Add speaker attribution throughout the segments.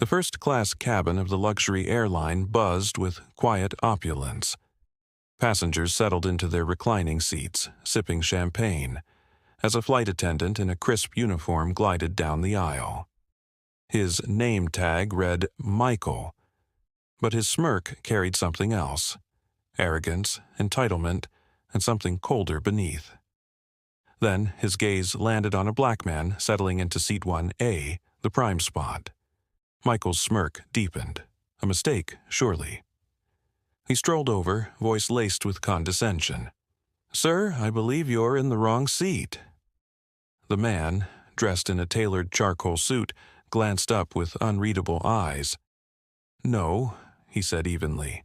Speaker 1: The first-class cabin of the luxury airline buzzed with quiet opulence. Passengers settled into their reclining seats, sipping champagne, as a flight attendant in a crisp uniform glided down the aisle. His name tag read Michael, but his smirk carried something else: arrogance, entitlement, and something colder beneath. Then his gaze landed on a black man settling into seat 1A, the prime spot. Michael's smirk deepened. A mistake, surely. He strolled over, voice laced with condescension. "Sir, I believe you're in the wrong seat." The man, dressed in a tailored charcoal suit, glanced up with unreadable eyes. "No," he said evenly.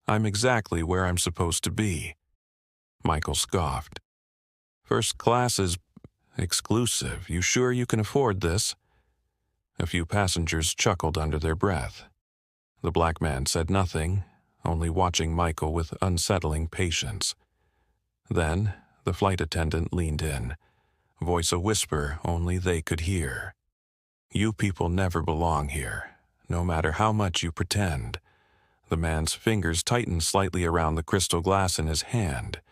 Speaker 1: "I'm exactly where I'm supposed to be." Michael scoffed. "First class is exclusive. You sure you can afford this?" A few passengers chuckled under their breath. The black man said nothing, only watching Michael with unsettling patience. Then the flight attendant leaned in, voice a whisper only they could hear. "You people never belong here, no matter how much you pretend." The man's fingers tightened slightly around the crystal glass in his hand,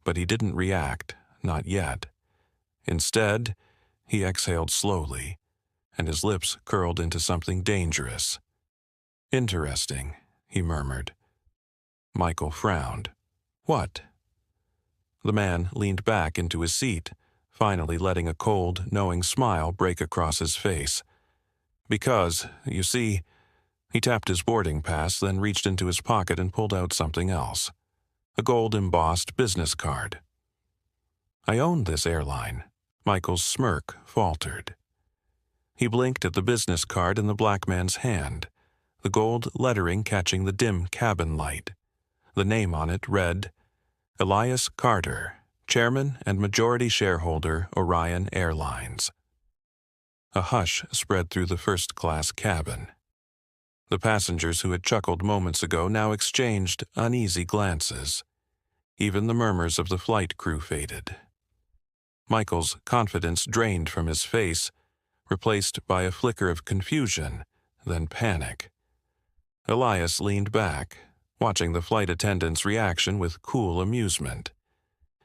Speaker 1: but he didn't react, not yet. Instead, he exhaled slowly, and his lips curled into something dangerous. "Interesting," he murmured. Michael frowned. "What?" The man leaned back into his seat, finally letting a cold, knowing smile break across his face. "Because, you see," he tapped his boarding pass, then reached into his pocket and pulled out something else. A gold-embossed business card. "I own this airline." Michael's smirk faltered. He blinked at the business card in the black man's hand, the gold lettering catching the dim cabin light. The name on it read, "Elias Carter, Chairman and Majority Shareholder, Orion Airlines." A hush spread through the first-class cabin. The passengers who had chuckled moments ago now exchanged uneasy glances. Even the murmurs of the flight crew faded. Michael's confidence drained from his face, replaced by a flicker of confusion, then panic. Elias leaned back, watching the flight attendant's reaction with cool amusement.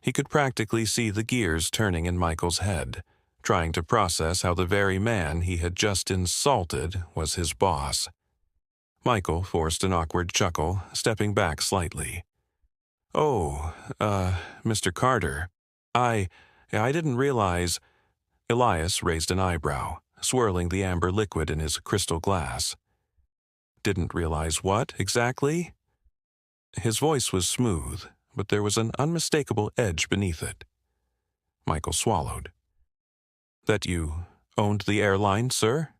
Speaker 1: He could practically see the gears turning in Michael's head, trying to process how the very man he had just insulted was his boss. Michael forced an awkward chuckle, stepping back slightly. "Oh, Mr. Carter, I didn't realize—" Elias raised an eyebrow, swirling the amber liquid in his crystal glass. "Didn't realize what, exactly?" His voice was smooth, but there was an unmistakable edge beneath it. Michael swallowed. "That you owned the airline, sir?"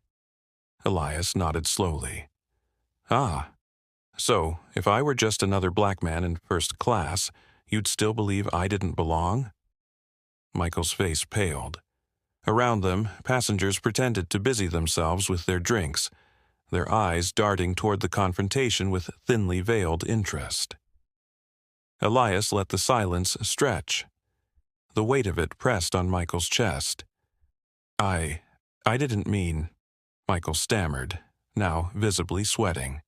Speaker 1: Elias nodded slowly. "Ah, so if I were just another black man in first class, you'd still believe I didn't belong?" Michael's face paled. Around them, passengers pretended to busy themselves with their drinks, their eyes darting toward the confrontation with thinly veiled interest. Elias let the silence stretch. The weight of it pressed on Michael's chest. I didn't mean," Michael stammered, now visibly sweating.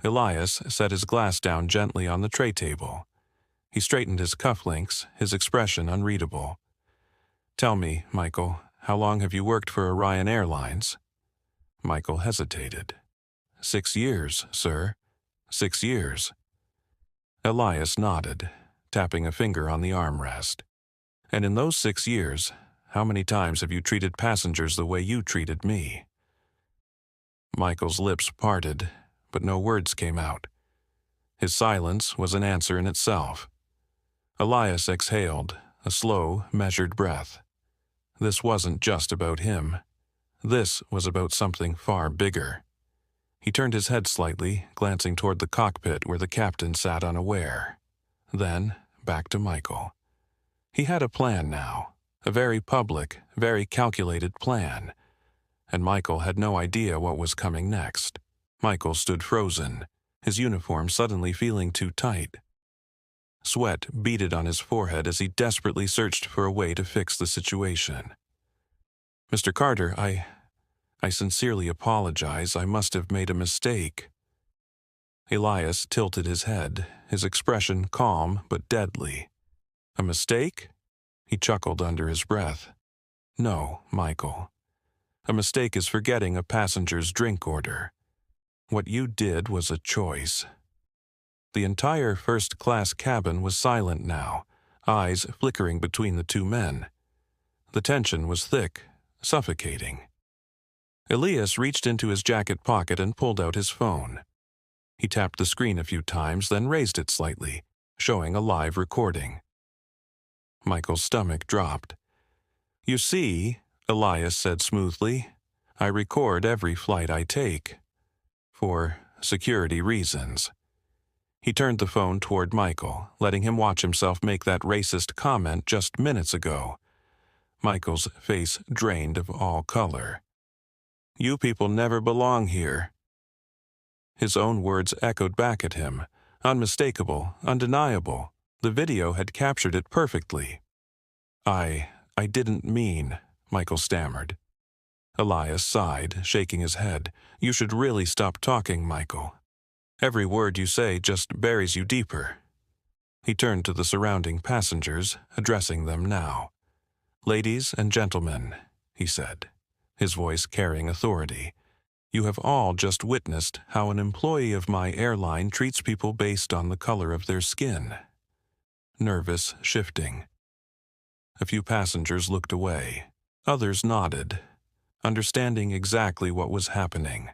Speaker 1: Elias set his glass down gently on the tray table. He straightened his cufflinks, his expression unreadable. "Tell me, Michael, how long have you worked for Orion Airlines?" Michael hesitated. 6 years, sir. 6 years." Elias nodded, tapping a finger on the armrest. "And in those 6 years, how many times have you treated passengers the way you treated me?" Michael's lips parted, but no words came out. His silence was an answer in itself. Elias exhaled, a slow, measured breath. This wasn't just about him. This was about something far bigger. He turned his head slightly, glancing toward the cockpit where the captain sat unaware. Then, back to Michael. He had a plan now, a very public, very calculated plan. And Michael had no idea what was coming next. Michael stood frozen, his uniform suddenly feeling too tight. Sweat beaded on his forehead as he desperately searched for a way to fix the situation. "Mr. Carter, I I sincerely apologize. I must have made a mistake." Elias tilted his head, his expression calm but deadly. "A mistake?" He chuckled under his breath. "No, Michael. A mistake is forgetting a passenger's drink order. What you did was a choice." The entire first-class cabin was silent now, eyes flickering between the two men. The tension was thick, suffocating. Elias reached into his jacket pocket and pulled out his phone. He tapped the screen a few times, then raised it slightly, showing a live recording. Michael's stomach dropped. "You see," Elias said smoothly, "I record every flight I take. For security reasons." He turned the phone toward Michael, letting him watch himself make that racist comment just minutes ago. Michael's face drained of all color. "You people never belong here." His own words echoed back at him, unmistakable, undeniable. The video had captured it perfectly. I didn't mean," Michael stammered. Elias sighed, shaking his head. "You should really stop talking, Michael. Every word you say just buries you deeper." He turned to the surrounding passengers, addressing them now. "Ladies and gentlemen," he said, his voice carrying authority, "you have all just witnessed how an employee of my airline treats people based on the color of their skin." Nervous shifting. A few passengers looked away. Others nodded, understanding exactly what was happening.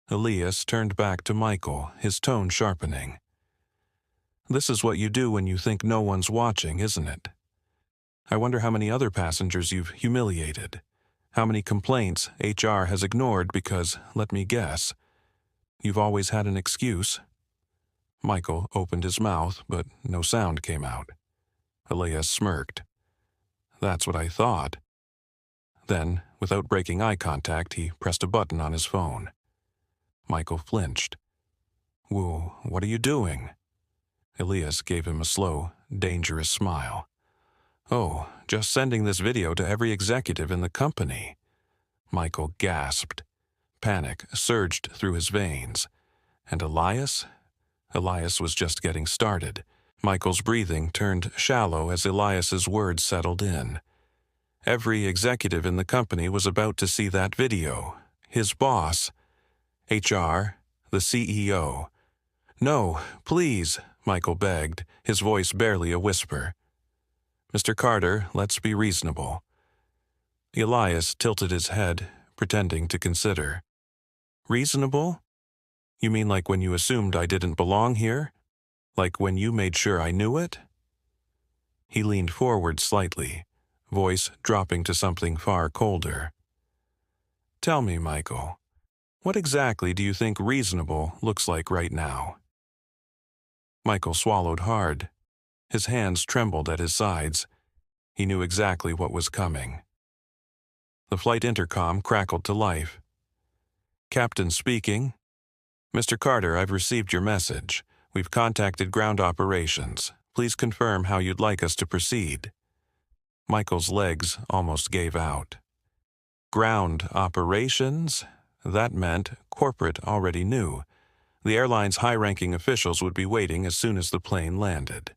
Speaker 1: Elias turned back to Michael, his tone sharpening. "This is what you do when you think no one's watching, isn't it? I wonder how many other passengers you've humiliated. How many complaints HR has ignored because, let me guess, you've always had an excuse?" Michael opened his mouth, but no sound came out. Elias smirked. "That's what I thought." Then, without breaking eye contact, he pressed a button on his phone. Michael flinched. "Whoa, what are you doing?" Elias gave him a slow, dangerous smile. "Oh, just sending this video to every executive in the company." Michael gasped. Panic surged through his veins. And Elias? Elias was just getting started. Michael's breathing turned shallow as Elias's words settled in. Every executive in the company was about to see that video. His boss, HR, the CEO. "No, please," Michael begged, his voice barely a whisper. "Mr. Carter, let's be reasonable." Elias tilted his head, pretending to consider. "Reasonable? You mean like when you assumed I didn't belong here? Like when you made sure I knew it?" He leaned forward slightly, voice dropping to something far colder. "Tell me, Michael, what exactly do you think reasonable looks like right now?" Michael swallowed hard. His hands trembled at his sides. He knew exactly what was coming. The flight intercom crackled to life. "Captain speaking. Mr. Carter, I've received your message. We've contacted ground operations. Please confirm how you'd like us to proceed." Michael's legs almost gave out. Ground operations? That meant corporate already knew. The airline's high-ranking officials would be waiting as soon as the plane landed.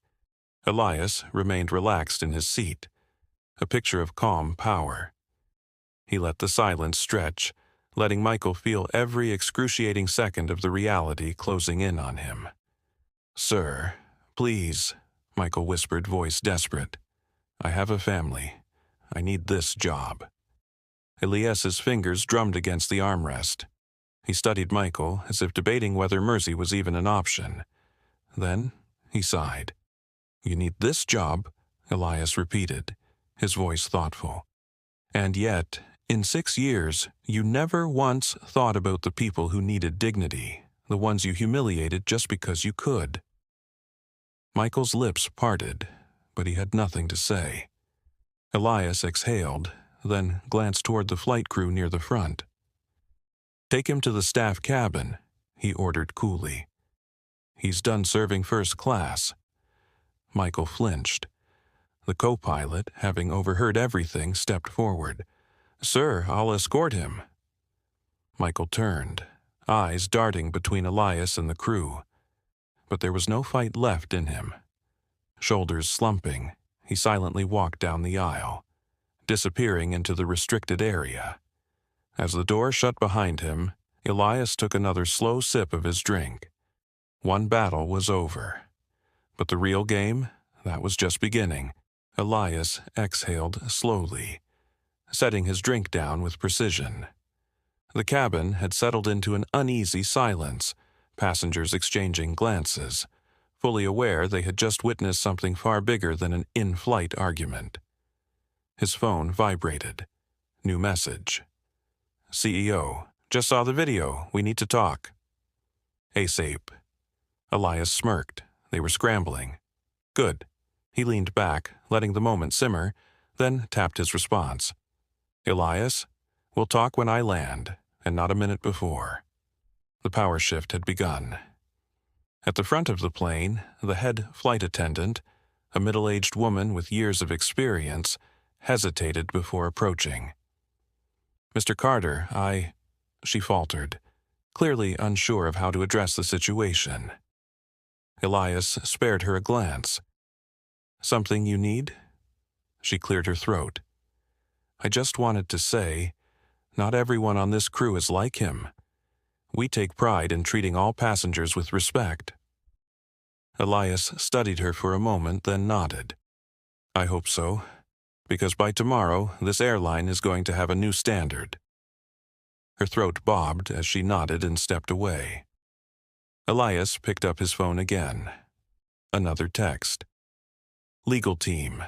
Speaker 1: Elias remained relaxed in his seat, a picture of calm power. He let the silence stretch, letting Michael feel every excruciating second of the reality closing in on him. "Sir, please," Michael whispered, voice desperate. "I have a family. I need this job." Elias's fingers drummed against the armrest. He studied Michael as if debating whether mercy was even an option. Then he sighed. "You need this job," Elias repeated, his voice thoughtful. "And yet, in 6 years, you never once thought about the people who needed dignity, the ones you humiliated just because you could." Michael's lips parted, but he had nothing to say. Elias exhaled, then glanced toward the flight crew near the front. "Take him to the staff cabin," he ordered coolly. "He's done serving first class." Michael flinched. The co-pilot, having overheard everything, stepped forward. "Sir, I'll escort him." Michael turned, eyes darting between Elias and the crew. But there was no fight left in him. Shoulders slumping, he silently walked down the aisle, disappearing into the restricted area. As the door shut behind him, Elias took another slow sip of his drink. One battle was over. But the real game, that was just beginning. Elias exhaled slowly, setting his drink down with precision. The cabin had settled into an uneasy silence, passengers exchanging glances, fully aware they had just witnessed something far bigger than an in-flight argument. His phone vibrated. New message. CEO, just saw the video. We need to talk. ASAP. Elias smirked. They were scrambling. Good. He leaned back, letting the moment simmer, then tapped his response. Elias, we'll talk when I land, and not a minute before. The power shift had begun. At the front of the plane, the head flight attendant, a middle-aged woman with years of experience, hesitated before approaching. Mr. Carter, she faltered, clearly unsure of how to address the situation. Elias spared her a glance. Something you need? She cleared her throat. I just wanted to say, not everyone on this crew is like him. We take pride in treating all passengers with respect. Elias studied her for a moment, then nodded. I hope so, because by tomorrow this airline is going to have a new standard. Her throat bobbed as she nodded and stepped away. Elias picked up his phone again. Another text. Legal team.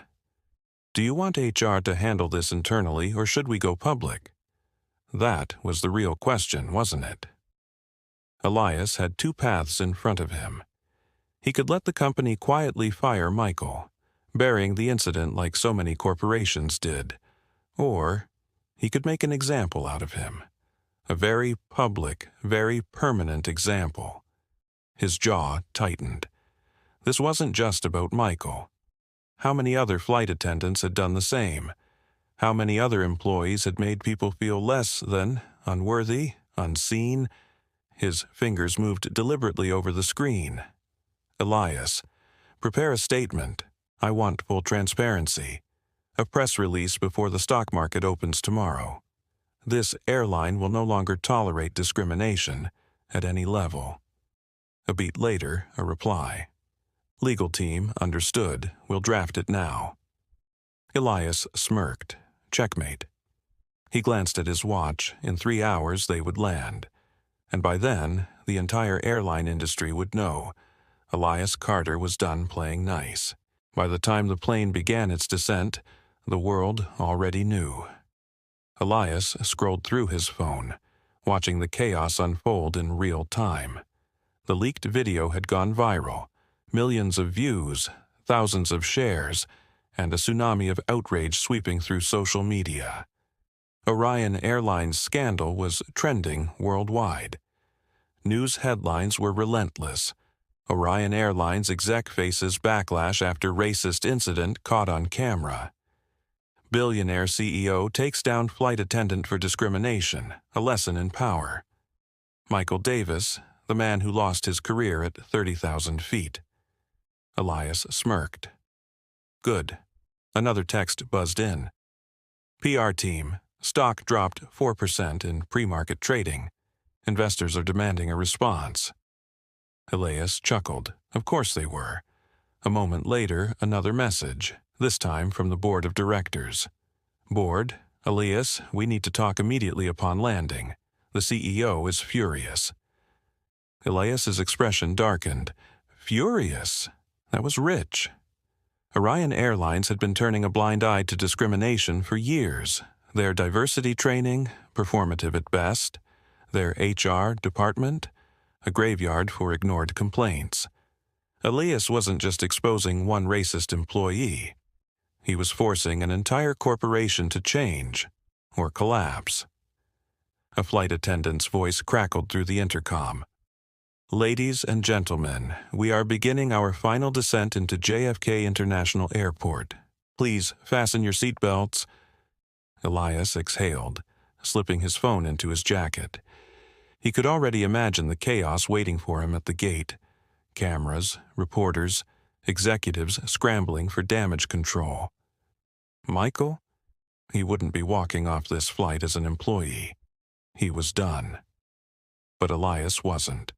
Speaker 1: Do you want HR to handle this internally, or should we go public? That was the real question, wasn't it? Elias had two paths in front of him. He could let the company quietly fire Michael, burying the incident like so many corporations did. Or he could make an example out of him. A very public, very permanent example. His jaw tightened. This wasn't just about Michael. How many other flight attendants had done the same? How many other employees had made people feel less than, unworthy, unseen? His fingers moved deliberately over the screen. Elias, prepare a statement. I want full transparency. A press release before the stock market opens tomorrow. This airline will no longer tolerate discrimination at any level. A beat later, a reply. Legal team, understood. We'll draft it now. Elias smirked. Checkmate. He glanced at his watch. In 3 hours they would land. And by then, the entire airline industry would know. Elias Carter was done playing nice. By the time the plane began its descent, the world already knew. Elias scrolled through his phone, watching the chaos unfold in real time. The leaked video had gone viral. Millions of views, thousands of shares, and a tsunami of outrage sweeping through social media. Orion Airlines scandal was trending worldwide. News headlines were relentless. Orion Airlines exec faces backlash after racist incident caught on camera. Billionaire CEO takes down flight attendant for discrimination, a lesson in power. Michael Davis, the man who lost his career at 30,000 feet. Elias smirked. Good. Another text buzzed in. PR team. Stock dropped 4% in pre-market trading. Investors are demanding a response. Elias chuckled. Of course they were. A moment later, another message, this time from the board of directors. Board, Elias, we need to talk immediately upon landing. The CEO is furious. Elias's expression darkened. Furious? That was rich. Orion Airlines had been turning a blind eye to discrimination for years. Their diversity training, performative at best. Their HR department, a graveyard for ignored complaints. Elias wasn't just exposing one racist employee. He was forcing an entire corporation to change or collapse. A flight attendant's voice crackled through the intercom. Ladies and gentlemen, we are beginning our final descent into JFK International Airport. Please fasten your seatbelts. Elias exhaled, slipping his phone into his jacket. He could already imagine the chaos waiting for him at the gate. Cameras, reporters, executives scrambling for damage control. Michael? He wouldn't be walking off this flight as an employee. He was done. But Elias wasn't.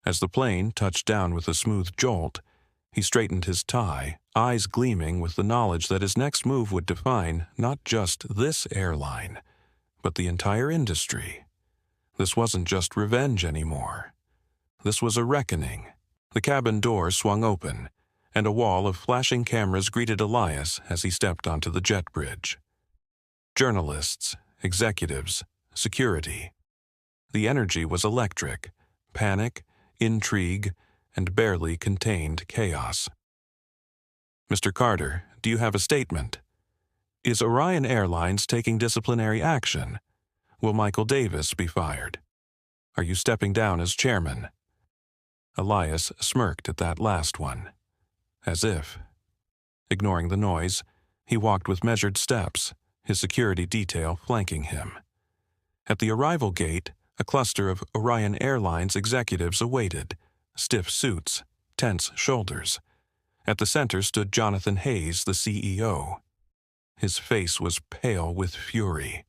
Speaker 1: As the plane touched down with a smooth jolt, he straightened his tie, eyes gleaming with the knowledge that his next move would define not just this airline, but the entire industry. This wasn't just revenge anymore. This was a reckoning. The cabin door swung open, and a wall of flashing cameras greeted Elias as he stepped onto the jet bridge. Journalists, executives, security. The energy was electric, panic, intrigue, and barely contained chaos. Mr. Carter, do you have a statement? Is Orion Airlines taking disciplinary action? Will Michael Davis be fired? Are you stepping down as chairman? Elias smirked at that last one. As if. Ignoring the noise, he walked with measured steps, his security detail flanking him. At the arrival gate, a cluster of Orion Airlines executives awaited, stiff suits, tense shoulders. At the center stood Jonathan Hayes, the CEO. His face was pale with fury.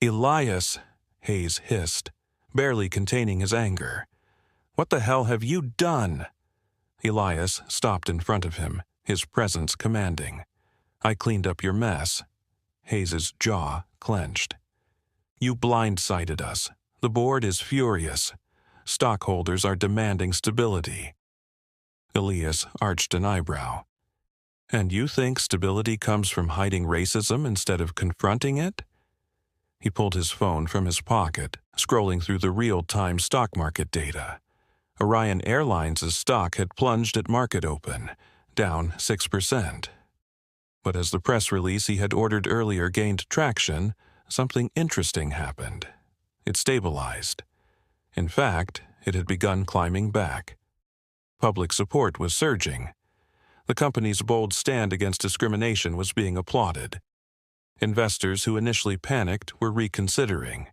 Speaker 1: "Elias," Hayes hissed, barely containing his anger. "What the hell have you done?" Elias stopped in front of him, his presence commanding. "I cleaned up your mess." Hayes's jaw clenched. "You blindsided us. The board is furious. Stockholders are demanding stability." Elias arched an eyebrow. "And you think stability comes from hiding racism instead of confronting it?" He pulled his phone from his pocket, scrolling through the real-time stock market data. Orion Airlines' stock had plunged at market open, down 6%. But as the press release he had ordered earlier gained traction, something interesting happened. It stabilized. In fact, it had begun climbing back. Public support was surging. The company's bold stand against discrimination was being applauded. Investors who initially panicked were reconsidering.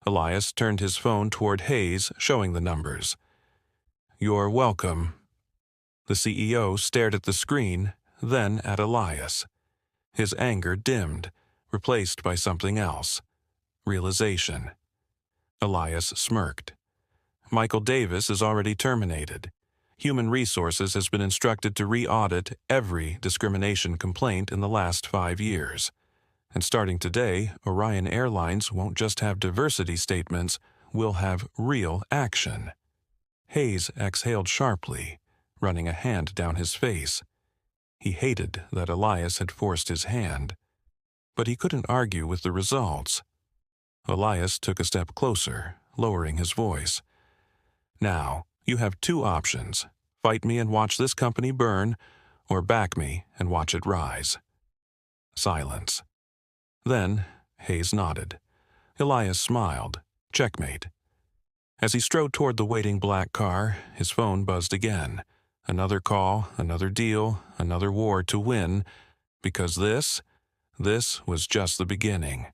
Speaker 1: Elias turned his phone toward Hayes, showing the numbers. "You're welcome." The CEO stared at the screen, then at Elias. His anger dimmed, replaced by something else. Realization. Elias smirked. "Michael Davis is already terminated. Human Resources has been instructed to re-audit every discrimination complaint in the last 5 years. And starting today, Orion Airlines won't just have diversity statements, we'll have real action." Hayes exhaled sharply, running a hand down his face. He hated that Elias had forced his hand. But he couldn't argue with the results. Elias took a step closer, lowering his voice. "Now, you have 2 options. Fight me and watch this company burn, or back me and watch it rise." Silence. Then, Hayes nodded. Elias smiled. Checkmate. As he strode toward the waiting black car, his phone buzzed again. Another call, another deal, another war to win, because this was just the beginning.